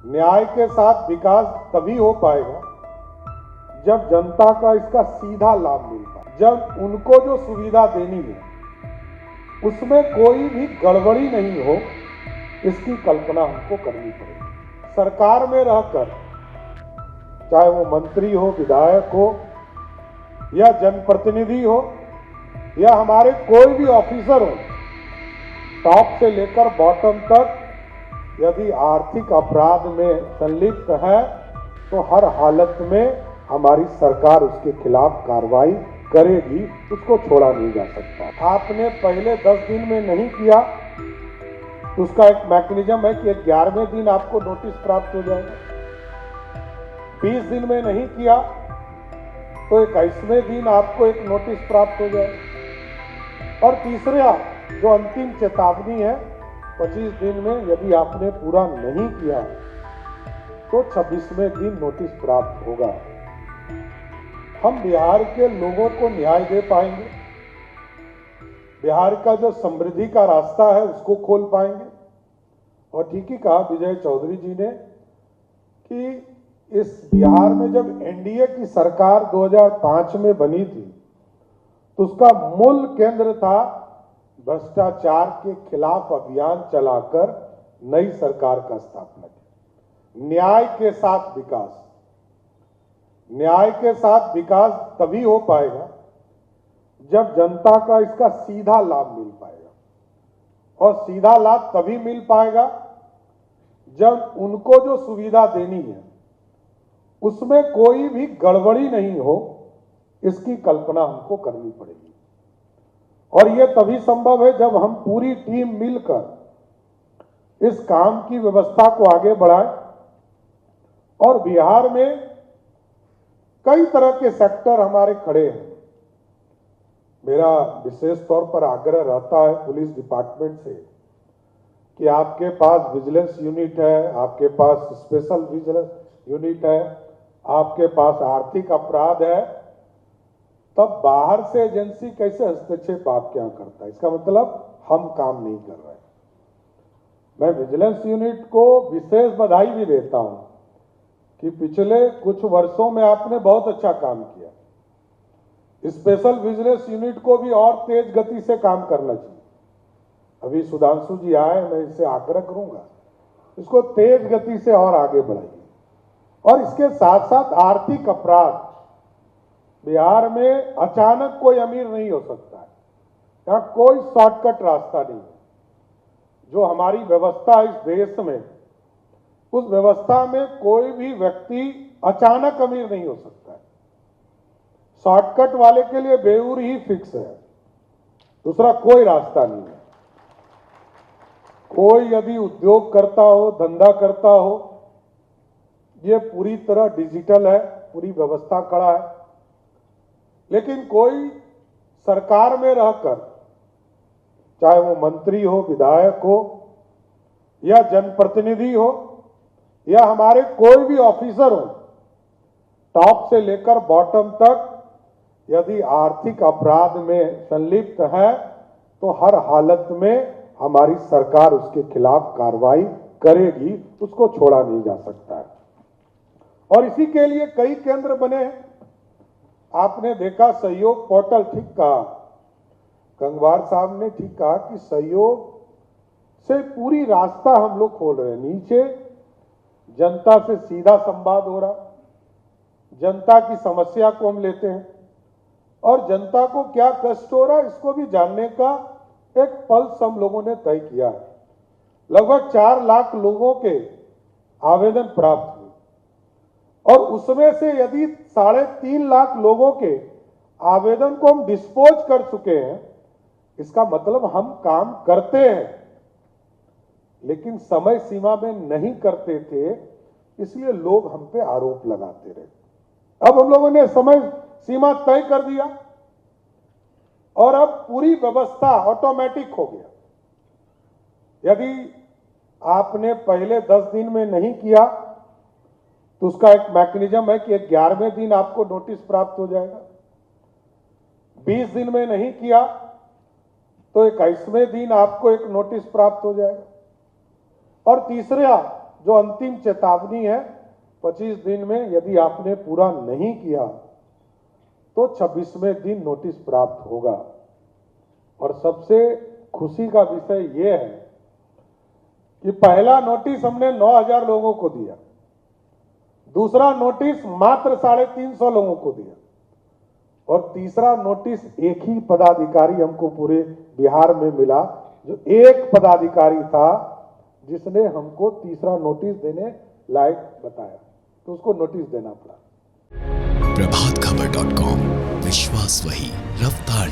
न्याय के साथ विकास तभी हो पाएगा जब जनता का इसका सीधा लाभ मिल पाए, जब उनको जो सुविधा देनी है उसमें कोई भी गड़बड़ी नहीं हो, इसकी कल्पना हमको करनी पड़ेगी। सरकार में रहकर चाहे वो मंत्री हो, विधायक हो या जनप्रतिनिधि हो या हमारे कोई भी ऑफिसर हो, टॉप से लेकर बॉटम तक यदि आर्थिक अपराध में संलिप्त है तो हर हालत में हमारी सरकार उसके खिलाफ कार्रवाई करेगी, उसको छोड़ा नहीं जा सकता। आपने पहले 10 दिन में नहीं किया तो उसका एक मैकेनिज्म है कि 11वें दिन आपको नोटिस प्राप्त हो जाएगा। 20 दिन में नहीं किया तो 21वें दिन आपको एक नोटिस प्राप्त हो जाएगा। और तीसरा जो अंतिम चेतावनी है, 25 दिन में यदि आपने पूरा नहीं किया तो 26वें दिन नोटिस प्राप्त होगा। हम बिहार के लोगों को न्याय दे पाएंगे, बिहार का जो समृद्धि का रास्ता है उसको खोल पाएंगे। और ठीक ही कहा विजय चौधरी जी ने कि इस बिहार में जब एनडीए की सरकार 2005 में बनी थी तो उसका मूल केंद्र था भ्रष्टाचार के खिलाफ अभियान चलाकर नई सरकार का स्थापना की। न्याय के साथ विकास, न्याय के साथ विकास तभी हो पाएगा जब जनता का इसका सीधा लाभ मिल पाएगा, और सीधा लाभ तभी मिल पाएगा जब उनको जो सुविधा देनी है उसमें कोई भी गड़बड़ी नहीं हो, इसकी कल्पना हमको करनी पड़ेगी। और यह तभी संभव है जब हम पूरी टीम मिलकर इस काम की व्यवस्था को आगे बढ़ाएं। और बिहार में कई तरह के सेक्टर हमारे खड़े हैं। मेरा विशेष तौर पर आग्रह रहता है पुलिस डिपार्टमेंट से कि आपके पास विजिलेंस यूनिट है, आपके पास स्पेशल विजिलेंस यूनिट है, आपके पास आर्थिक अपराध है, तब बाहर से एजेंसी कैसे हस्तक्षेप आपके यहां करता है? इसका मतलब हम काम नहीं कर रहे। मैं विजिलेंस यूनिट को विशेष बधाई भी देता हूं कि पिछले कुछ वर्षों में आपने बहुत अच्छा काम किया। स्पेशल विजिलेंस यूनिट को भी और तेज गति से काम करना चाहिए। अभी सुधांशु जी आए, मैं इनसे आग्रह करूंगा इसको तेज गति से और आगे बढ़ाइए। और इसके साथ साथ आर्थिक अपराध, बिहार में अचानक कोई अमीर नहीं हो सकता है, यहां कोई शॉर्टकट रास्ता नहीं है। जो हमारी व्यवस्था है इस देश में, उस व्यवस्था में कोई भी व्यक्ति अचानक अमीर नहीं हो सकता है। शॉर्टकट वाले के लिए बेऊर ही फिक्स है, दूसरा कोई रास्ता नहीं है। कोई यदि उद्योग करता हो, धंधा करता हो, ये पूरी तरह डिजिटल है, पूरी व्यवस्था खड़ा है। लेकिन कोई सरकार में रहकर, चाहे वो मंत्री हो, विधायक हो या जनप्रतिनिधि हो या हमारे कोई भी ऑफिसर हो, टॉप से लेकर बॉटम तक यदि आर्थिक अपराध में संलिप्त है तो हर हालत में हमारी सरकार उसके खिलाफ कार्रवाई करेगी, उसको छोड़ा नहीं जा सकता है। और इसी के लिए कई केंद्र बने हैं। आपने देखा सहयोग पोर्टल, ठीक कहा गंगवार साहब ने, ठीक कहा कि सहयोग से पूरी रास्ता हम लोग खोल रहे हैं। नीचे जनता से सीधा संवाद हो रहा, जनता की समस्या को हम लेते हैं और जनता को क्या कष्ट हो रहा है इसको भी जानने का एक पल्स हम लोगों ने तय किया है। लगभग 4 लाख लोगों के आवेदन प्राप्त हुए और उसमें से यदि 3.5 लाख लोगों के आवेदन को हम डिस्पोज कर चुके हैं, इसका मतलब हम काम करते हैं, लेकिन समय सीमा में नहीं करते थे, इसलिए लोग हम पे आरोप लगाते रहे। अब हम लोगों ने समय सीमा तय कर दिया और अब पूरी व्यवस्था ऑटोमेटिक हो गया। यदि आपने पहले 10 दिन में नहीं किया तो उसका एक मैकेनिज्म है कि 11वें दिन आपको नोटिस प्राप्त हो जाएगा। 20 दिन में नहीं किया तो 21वें दिन आपको एक नोटिस प्राप्त हो जाएगा। और तीसरा जो अंतिम चेतावनी है, 25 दिन में यदि आपने पूरा नहीं किया तो 26वें दिन नोटिस प्राप्त होगा। और सबसे खुशी का विषय यह है कि पहला नोटिस हमने 9,000 लोगों को दिया, दूसरा नोटिस मात्र 350 लोगों को दिया, और तीसरा नोटिस एक ही पदाधिकारी हमको पूरे बिहार में मिला, जो एक पदाधिकारी था जिसने हमको तीसरा नोटिस देने लायक बताया, तो उसको नोटिस देना पड़ा। प्रभातखबर.com, विश्वास वही, रफ्तार